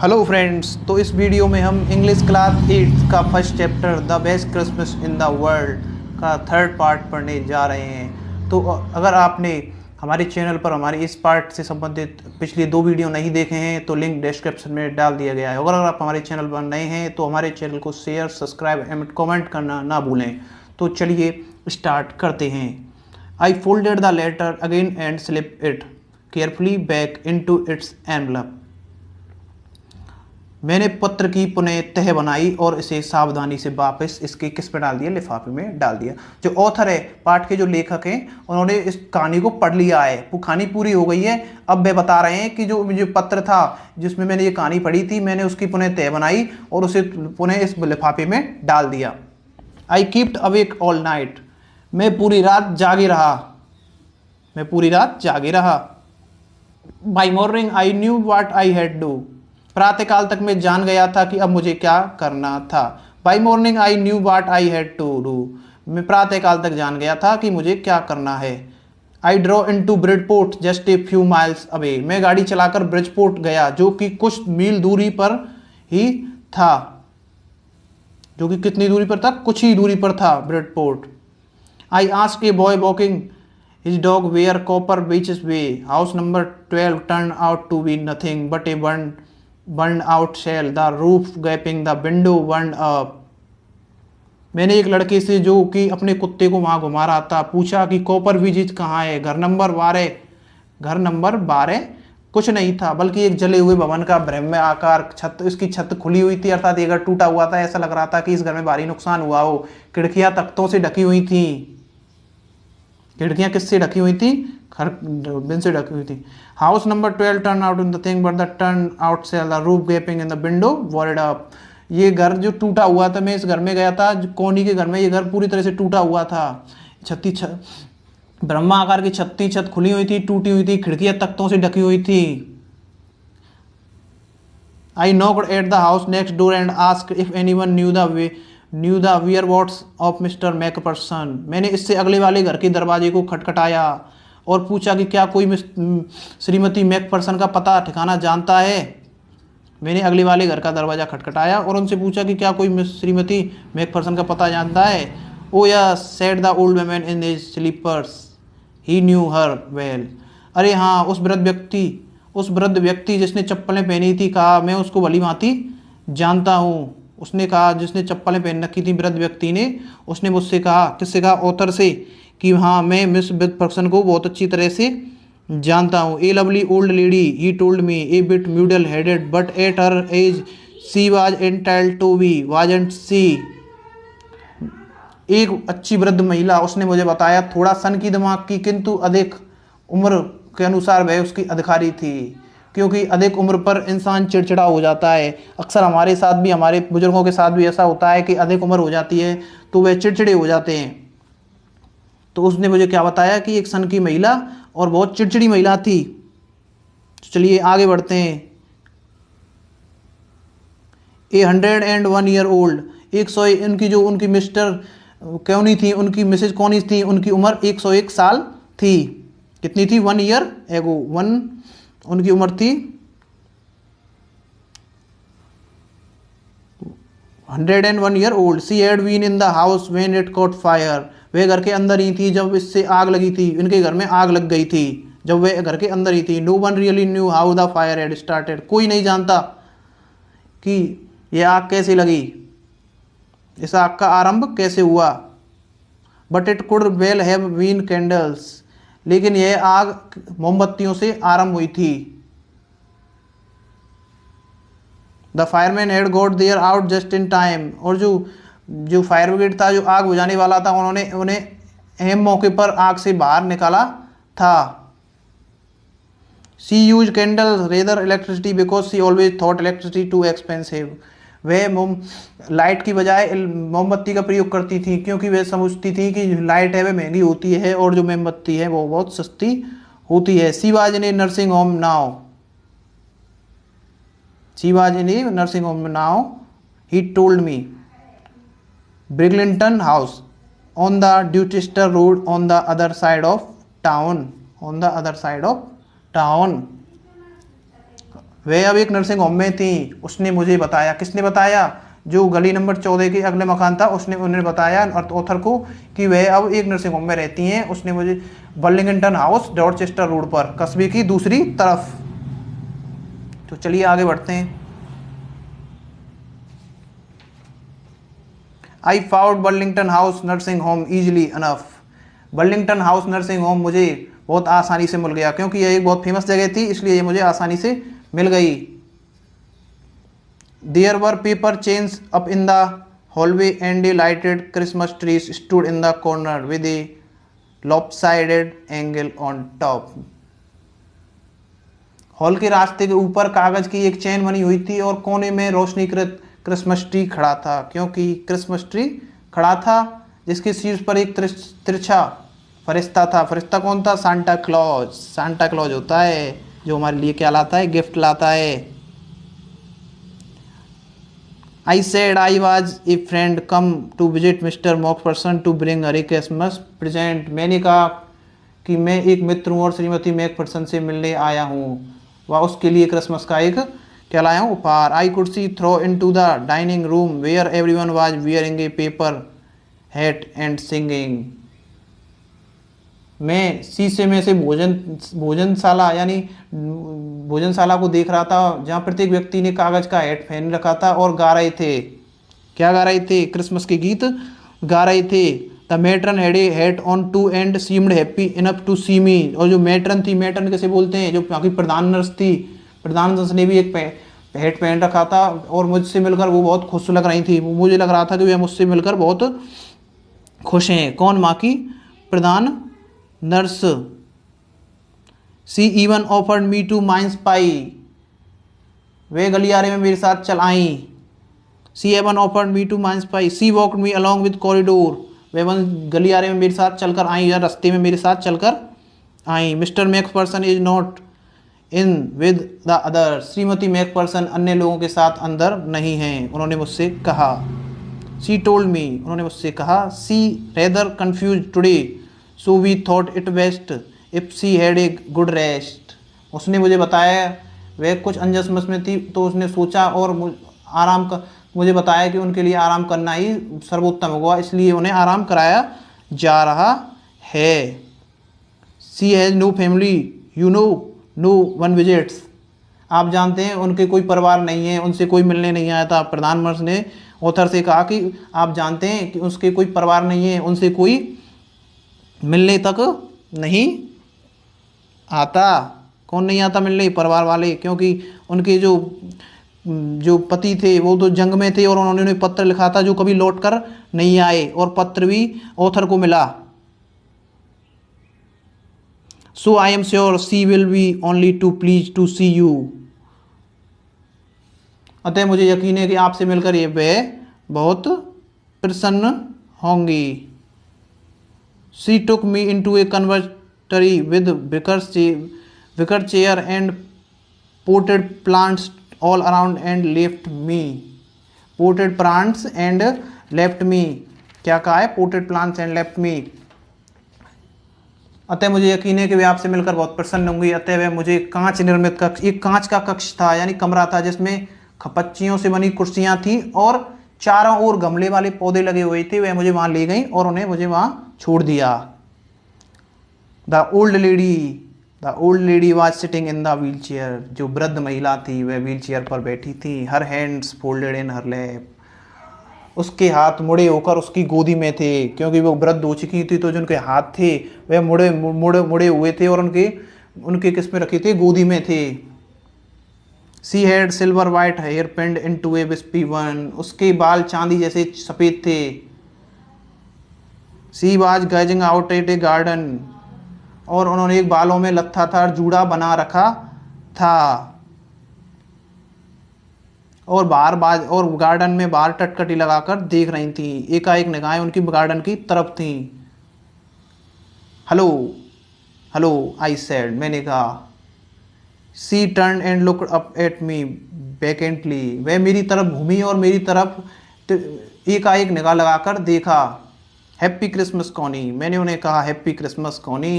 Hello friends, तो इस video में हम इंग्लिश क्लास 8 का first chapter the best Christmas in the world का थर्ड पार्ट पढ़ने जा रहे हैं। तो अगर आपने हमारे चैनल पर हमारे इस पार्ट से संबंधित पिछली 2 वीडियो नहीं देखे हैं तो लिंक डिस्क्रिप्शन में डाल दिया गया है। अगर आप हमारे चैनल पर नए हैं तो हमारे चैनल को शेयर, सब्सक्राइब एंड कमेंट करना ना भूलें। तो चलिए स्टार्ट करते हैं। I folded the letter again and slip it carefully back into its envelope. मैंने पत्र की पुनः तह बनाई और इसे सावधानी से वापस इसके किस पे डाल दिया, लिफाफे में डाल दिया। जो ऑथर है, पाठ के जो लेखक हैं, उन्होंने इस कहानी को पढ़ लिया है, वो कहानी पूरी हो गई है। अब वे बता रहे हैं कि जो मुझे पत्र था जिसमें मैंने ये कहानी पढ़ी थी, मैंने उसकी पुनः तह बनाई और उसे पुनः इस लिफाफे में डाल दिया। आई कीप्ड अवेक ऑल नाइट। मैं पूरी रात जागे रहा। मैं पूरी रात जागे रहा। By morning I knew what I had do. प्रातःकाल तक मैं जान गया था कि अब मुझे क्या करना था। By morning I knew what I had to do. मैं प्रातःकाल तक जान गया था कि मुझे क्या करना है। I draw into Bridgeport just a few miles away. मैं गाड़ी चलाकर ब्रिजपोर्ट गया, जो कि कुछ मील दूरी पर ही था। जो कि कितनी दूरी पर था? कुछ ही दूरी पर था Bridgeport. I asked a boy walking his dog where copper beaches way. House number 12 turned out to be nothing but a burned out shell. The roof gaping, the window burned up. मैंने एक लड़के से जो कि अपने कुत्ते को वहां घुमा रहा था पूछा कि कॉपर बीचेस कहाँ है। घर नंबर 12 कुछ नहीं था बल्कि एक जले हुए भवन का ब्रह्म आकार छत। इसकी छत खुली हुई थी, अर्थात ये घर टूटा हुआ था। ऐसा लग रहा था कि इस घर में भारी नुकसान हुआ हो। खिड़कियां तख्तों से ढकी हुई थी। खिड़कियां किससे ढकी हुई थी? बिन से ढकी हुई थी। House number 12 turn out in the thing but the turn out cell, the roof gaping in the window ward up. ये घर जो टूटा हुआ था, मैं इस घर में गया था, कोनी के घर में। ये घर पूरी तरह से टूटा हुआ था। ब्रह्मा आकार की छत खुली हुई थी, टूटी हुई थी, खिड़कियां तख्तों से ढकी हुई थी। I knocked at the house next door and asked if anyone knew the whereabouts of mister McPherson. मैंने इससे अगले वाले घर के दरवाजे को खटखटाया और पूछा कि क्या कोई श्रीमती मैकपर्सन का पता ठिकाना जानता है। मैंने अगले वाले घर का दरवाजा खटखटाया और उनसे पूछा कि क्या कोई श्रीमती मैकपर्सन का पता जानता है। Oh yes said the old man in his slippers, he knew her well. अरे हाँ, उस वृद्ध व्यक्ति जिसने चप्पलें पहनी थी कहा, मैं उसको भली भांति जानता हूँ। उसने कहा, जिसने चप्पलें पहन रखी थी, वृद्ध व्यक्ति ने, उसने मुझसे कहा, किससे कहा? ऑथर से, कि हाँ मैं मिस मैकपर्सन को बहुत अच्छी तरह से जानता हूँ। A lovely old lady, he told me, a bit muddle headed but at her age she was entitled to be, wasn't she. एक अच्छी वृद्ध महिला, उसने मुझे बताया, थोड़ा सन की दिमाग की, किंतु अधिक उम्र के अनुसार वह उसकी अधिकारी थी। क्योंकि अधिक उम्र पर इंसान चिड़चिड़ा हो जाता है। अक्सर हमारे साथ भी, हमारे बुजुर्गों के साथ भी ऐसा होता है कि अधिक उम्र हो जाती है तो वे चिड़चिड़े हो जाते हैं। तो उसने मुझे क्या बताया कि एक सन की महिला और बहुत चिड़चिड़ी महिला थी। चलिए आगे बढ़ते हैं। ए 101 ईयर ओल्ड, 100, उनकी मिस्टर कौनी थी, उनकी मिसेज कौनी थी, उनकी उम्र 101 साल थी। कितनी थी? 1 ईयर एगो, उनकी उम्र थी 101 year old. She had been in the house when it caught fire. वे घर के अंदर ही थी जब इससे आग लगी थी। इनके घर में आग लग गई थी जब वे घर के अंदर ही थी। No one really knew how the fire had started. कोई नहीं जानता कि यह आग कैसे लगी, इस आग का आरंभ कैसे हुआ। But it could well have been candles. लेकिन यह आग मोमबत्तियों से आरंभ हुई थी। The fireman had got there out just in time. और जो फायर ब्रिगेड था, जो आग बुझाने वाला था, उन्होंने उन्हें अहम मौके पर आग से बाहर निकाला था। She use candle rather electricity because she always thought electricity too expensive. वह लाइट की बजाय मोमबत्ती का प्रयोग करती थी क्योंकि वह समझती थी कि लाइट है वह महंगी होती है और जो मोमबत्ती है वो बहुत सस्ती होती है। She was in a nursing home now. She was in a nursing home now, he told me. Briglington House on the Dutister Road on the other side of town. वह अब एक नर्सिंग होम में थी। उसने मुझे बताया, किसने बताया? जो गली नंबर 14 के अगले मकान था उसने उन्होंने बताया ऑथर को कि वह अब एक नर्सिंग होम में रहती हैं। उसने मुझे बर्लिंगटन हाउस, डॉर्चेस्टर रोड पर, कस्बे की दूसरी तरफ। तो चलिए आगे बढ़ते हैं। I found Burlington house nursing home easily enough. Burlington house nursing home मुझे बहुत आसानी से मिल गया, क्योंकि यह एक बहुत फेमस जगह थी, इसलिए ये मुझे आसानी से मिल गई। There were paper chains up in the hallway and a lighted Christmas tree stood in the corner with a lopsided angle on top. Hall के रास्ते के ऊपर कागज की एक चेन बनी हुई थी और कोने में रोशनीकृत क्रिसमस ट्री खड़ा था, क्योंकि क्रिसमस ट्री खड़ा था जिसके शीर्ष पर एक तिरछा फरिश्ता था। फरिश्ता कौन था? Santa Claus. सांता क्लॉज होता है जो हमारे लिए क्या लाता है? गिफ्ट लाता है। I said I was a friend come to visit Mr. Macpherson to bring her a Christmas present। मैंने कहा कि मैं एक मित्र हूँ और श्रीमती मैकफरसन से मिलने आया हूँ, वह उसके लिए क्रिसमस का एक क्या लाया हूँ? उपहार। I could see through into the dining room where everyone was wearing a paper hat and singing। मैं शीशे में से भोजनशाला यानी भोजनशाला को देख रहा था, जहाँ प्रत्येक व्यक्ति ने कागज का हैट पहन रखा था और गा रहे थे। क्या गा रहे थे? क्रिसमस के गीत गा रहे थे। The matron had a hat on too and seemed happy enough to see me. और जो मैट्रन थी, मैट्रन कैसे बोलते हैं? जो बाकी प्रधान नर्स थी, प्रधान नर्स ने भी एक हैट पहन रखा था और मुझसे मिलकर वो बहुत खुश लग रही थी। मुझे लग रहा था कि वे मुझसे मिलकर बहुत खुश हैं। कौन? माँ की प्रधान nurse. She even offered me two mince pie. वे गलियारे में मेरे साथ चल आई। She even offered me two mince pie. She walked me along with corridor. वे गलियारे में मेरे साथ चलकर आई या रास्ते में मेरे साथ चलकर आई। Mister McPherson is not in with the other. श्रीमती मैकफरसन अन्य लोगों के साथ अंदर नहीं हैं, उन्होंने मुझसे कहा। सी टोल्ड मी, उन्होंने मुझसे कहा। She rather confuse today so we thought it best if she had a good rest. उसने मुझे बताया वह कुछ अंजसमस में थी, तो उसने सोचा और मुझे बताया कि उनके लिए आराम करना ही सर्वोत्तम होगा, इसलिए उन्हें आराम कराया जा रहा है। She has no family you know, no one visits. आप जानते हैं उनके कोई परिवार नहीं है, उनसे कोई मिलने नहीं आया था। प्रधानमंत्री ने ऑथर से कहा कि आप जानते हैं कि उसके कोई परिवार नहीं है, उनसे कोई मिलने तक नहीं आता। कौन नहीं आता मिलने? परिवार वाले, क्योंकि उनके जो पति थे वो तो जंग में थे और उन्होंने पत्र लिखा था जो कभी लौट कर नहीं आए, और पत्र भी ऑथर को मिला। So I am sure she will be only too please to see you. अतः मुझे यकीन है कि आपसे मिलकर ये वे बहुत प्रसन्न होंगी। She took me into a conservatory with wicker chair and potted plants all around and left me। potted plants and left me। क्या कहा है? potted plants and left me। अतः मुझे यकीन है कि वे आपसे मिलकर बहुत प्रसन्न होंगी। अतः वह मुझे कांच निर्मित कक्ष, एक कांच का कक्ष था यानी कमरा था, जिसमें खपच्चियों से बनी कुर्सियां थी और चारों ओर गमले वाले पौधे लगे हुए थे। वह मुझे वहां ले गई और उन्हें मुझे वहां छोड़ दिया। The old lady was sitting in the wheel chair. जो वृद्ध महिला थी वह व्हील चेयर पर बैठी थी। हर हैंड्स फोल्डेड इन हर लैप। उसके हाथ मुड़े होकर उसकी गोदी में थे, क्योंकि वो वृद्ध हो चुकी थी, तो जो उनके हाथ थे वह मुड़े हुए थे और उनके किस में रखे थे? गोदी में थे। She had silver white hair pinned into a wispy one. उसके बाल चांदी जैसे सफ़ेद थे। She was gazing out at a garden. और उन्होंने एक बालों में लत्थाथार जूड़ा बना रखा था और और गार्डन में बाहर टटकटी लगाकर देख रही थी। एकाएक निगाहें उनकी गार्डन की तरफ थी। हेलो हेलो आई सेड, मैंने कहा। She turn and looked up at me vacantly. वह मेरी तरफ घूमी और मेरी तरफ एकाएक निगाह लगाकर देखा। Happy Christmas Connie. मैंने उन्हें कहा happy Christmas Connie.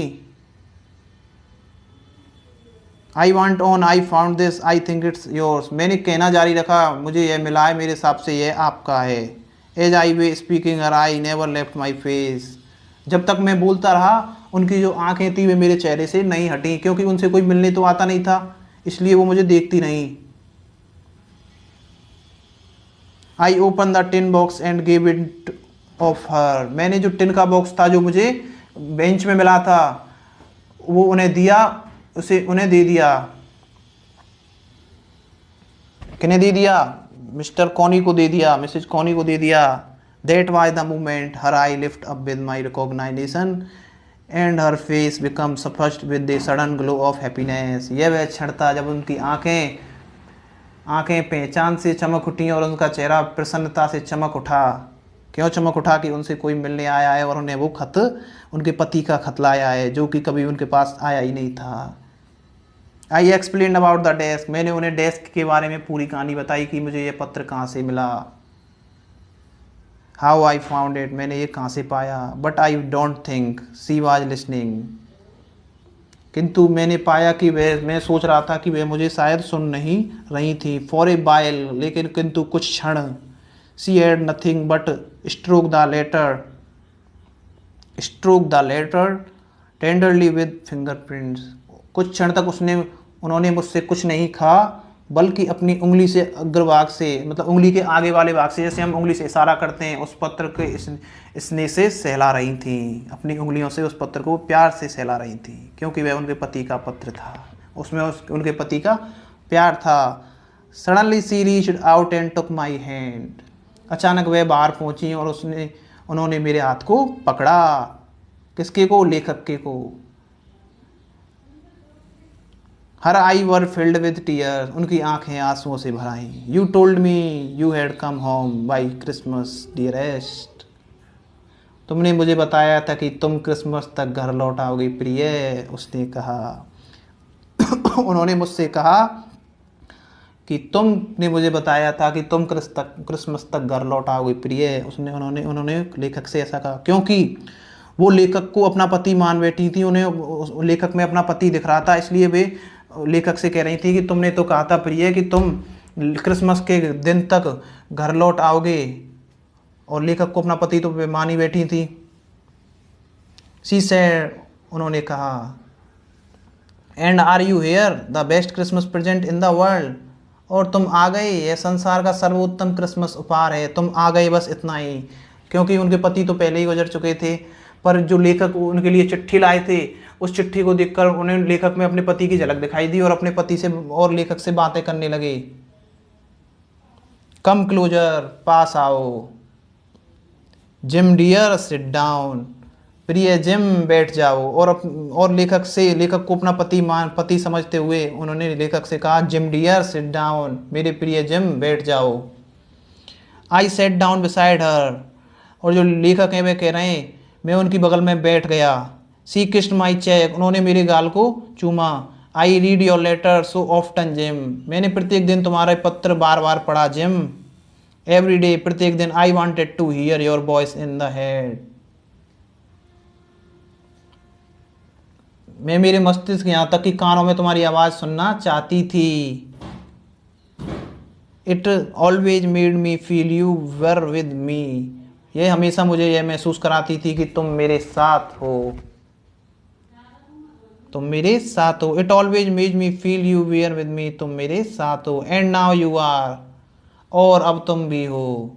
I want on, I found this, I think it's yours. मैंने कहना जारी रखा, मुझे यह मिला है, मेरे हिसाब से यह आपका है। As I were speaking her I never left my face. जब तक मैं बोलता रहा उनकी जो आंखें थी वे मेरे चेहरे से नहीं हटी, क्योंकि उनसे कोई मिलने तो आता नहीं था, इसलिए वो मुझे देखती नहीं। I open the tin box and give it of her. मैंने जो टिन का बॉक्स था जो मुझे बेंच में मिला था वो उन्हें दिया, उसे उन्हें दे दिया। किन्हें दे दिया? मिस्टर कॉनी को दे दिया, मिसेज कॉनी को दे दिया। That was the moment her eye lift up with my recognisation and her face become suffused with the sudden glow of happiness. यह वह क्षण था जब उनकी आंखें पहचान से चमक उठी और उनका चेहरा प्रसन्नता से चमक उठा। क्यों चमक उठा? कि उनसे कोई मिलने आया है और उन्हें वो खत, उनके पति का खत लाया है जो कि कभी उनके पास आया ही नहीं था। I explain about the desk. मैंने उन्हें डेस्क के बारे में पूरी कहानी बताई कि मुझे ये पत्र कहाँ से मिला। हाउ आई फाउंड इट, मैंने ये कहाँ से पाया। But I don't think she was listening, किंतु मैंने पाया कि मैं सोच रहा था कि वह मुझे शायद सुन नहीं रही थी। फॉर ए वाइल, लेकिन किंतु कुछ क्षण। She had nothing but stroke the letter tenderly with fingerprints. कुछ क्षण तक उन्होंने मुझसे कुछ नहीं कहा, बल्कि अपनी उंगली से अग्रभाग से, मतलब उंगली के आगे वाले भाग से, जैसे हम उंगली से इशारा करते हैं, उस पत्र के स्नेह से सहला रही थी। अपनी उंगलियों से उस पत्र को प्यार से सहला रही थी, क्योंकि वह उनके पति का पत्र था, उसमें उनके पति का प्यार था। Suddenly she reached out and took my hand. अचानक वह बाहर पहुंची और उन्होंने मेरे हाथ को पकड़ा। किसके को? लेखक के को। हर आई वर फिल्ड विद टीयर, उनकी आंखें आंसुओं से भर आईं। You told me you had come home by Christmas dearest. तुमने मुझे बताया था कि तुम क्रिसमस तक घर लौट आओगे प्रिय, उसने कहा। उन्होंने मुझसे कहा कि तुमने मुझे बताया था कि तुम क्रिसमस तक घर लौट आओगे प्रिय। उन्होंने लेखक से ऐसा कहा, क्योंकि वो लेखक को अपना पति मान बैठी थी, उन्हें लेखक में अपना पति दिख रहा था, इसलिए वे लेखक से कह रही थी कि तुमने तो कहा था प्रिय कि तुम क्रिसमस के दिन तक घर लौट आओगे, और लेखक को अपना पति तो वे मानी बैठी थी। शी सेड, उन्होंने कहा, and are you here the best Christmas present in the world. और तुम आ गए, यह संसार का सर्वोत्तम क्रिसमस उपहार है, तुम आ गए, बस इतना ही। क्योंकि उनके पति तो पहले ही गुजर चुके थे, पर जो लेखक उनके लिए चिट्ठी लाए थे, उस चिट्ठी को देखकर उन्हें लेखक में अपने पति की झलक दिखाई दी और अपने पति से और लेखक से बातें करने लगे। कम क्लोजर, पास आओ। जिम डियर सिट डाउन, प्रिय जिम बैठ जाओ। और लेखक को अपना पति समझते हुए उन्होंने लेखक से कहा, जिम डियर सिट डाउन, मेरे प्रिय जिम बैठ जाओ। आई सेट डाउन बिसाइड हर, और जो लेखक हैं वे कह रहे हैं मैं उनकी बगल में बैठ गया। सी किस्ड माई चेक, उन्होंने मेरे गाल को चूमा। I read your letter so often Jim, मैंने प्रत्येक दिन तुम्हारे पत्र बार बार पढ़ा जिम। एवरी डे, प्रत्येक दिन। I wanted to hear your voice in the head, मैं मेरे मस्तिष्क यहाँ तक कि कानों में तुम्हारी आवाज़ सुनना चाहती थी। It always made me feel you were with me, ये हमेशा मुझे यह महसूस कराती थी कि तुम मेरे साथ हो, तुम मेरे साथ हो। It always made me feel you were with me, तुम मेरे साथ हो। एंड नाउ यू आर, और अब तुम भी हो।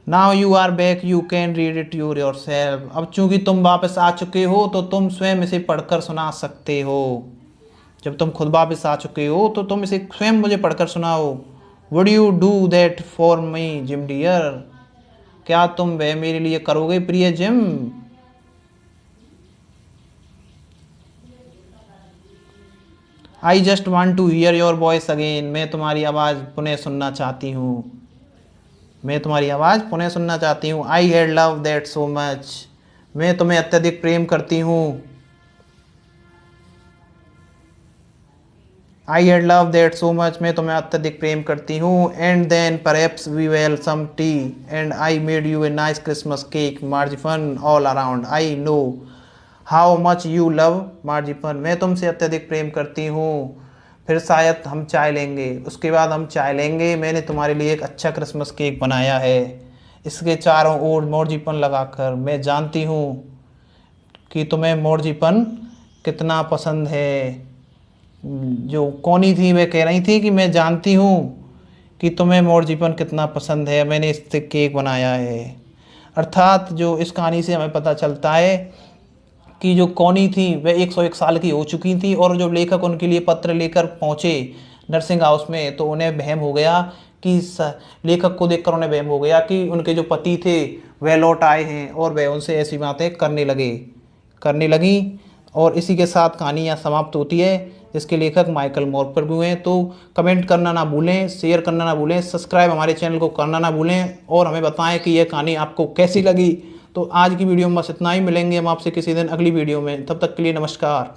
Now you are back, you can read it yourself, अब चूंकि तुम वापस आ चुके हो तो तुम स्वयं इसे पढ़कर सुना सकते हो। जब तुम खुद वापस आ चुके हो तो तुम इसे स्वयं मुझे पढ़कर सुनाओ। Would you do that for me Jim dear, क्या तुम वह मेरे लिए करोगे प्रिय जिम। I just want to hear your voice again, मैं तुम्हारी आवाज़ पुनः सुनना चाहती हूँ, मैं तुम्हारी आवाज़ पुनः सुनना चाहती हूँ। I had love that so much, मैं तुम्हें अत्यधिक प्रेम करती हूँ। I had love that so much, मैं तुम्हें अत्यधिक प्रेम करती हूँ। And then perhaps we well some tea and I made you a nice Christmas cake, marzipan all around. I know how much you love marzipan, मैं तुमसे अत्यधिक प्रेम करती हूँ। फिर शायद हम चाय लेंगे, उसके बाद हम चाय लेंगे, मैंने तुम्हारे लिए एक अच्छा क्रिसमस केक बनाया है, इसके चारों ओर मोर्जीपन लगाकर, मैं जानती हूँ कि तुम्हें मोर्जीपन कितना पसंद है। जो कौनी थी वह कह रही थी कि मैं जानती हूँ कि तुम्हें मोर्जीपन कितना पसंद है, मैंने इससे केक बनाया है। अर्थात जो इस कहानी से हमें पता चलता है कि जो कौनी थी वह 101 साल की हो चुकी थी, और जो लेखक उनके लिए पत्र लेकर पहुँचे नर्सिंग हाउस में, तो उन्हें वहम हो गया कि लेखक को देखकर उन्हें वहम हो गया कि उनके जो पति थे वह लौट आए हैं, और वह उनसे ऐसी बातें करने लगी। और इसी के साथ कहानी यहाँ समाप्त होती है, जिसके लेखक माइकल मोरपैगु हैं। तो कमेंट करना ना भूलें, शेयर करना ना भूलें, सब्सक्राइब हमारे चैनल को करना ना भूलें, और हमें बताएं कि यह कहानी आपको कैसी लगी। तो आज की वीडियो में बस इतना ही, मिलेंगे हम आपसे किसी दिन अगली वीडियो में, तब तक के लिए नमस्कार।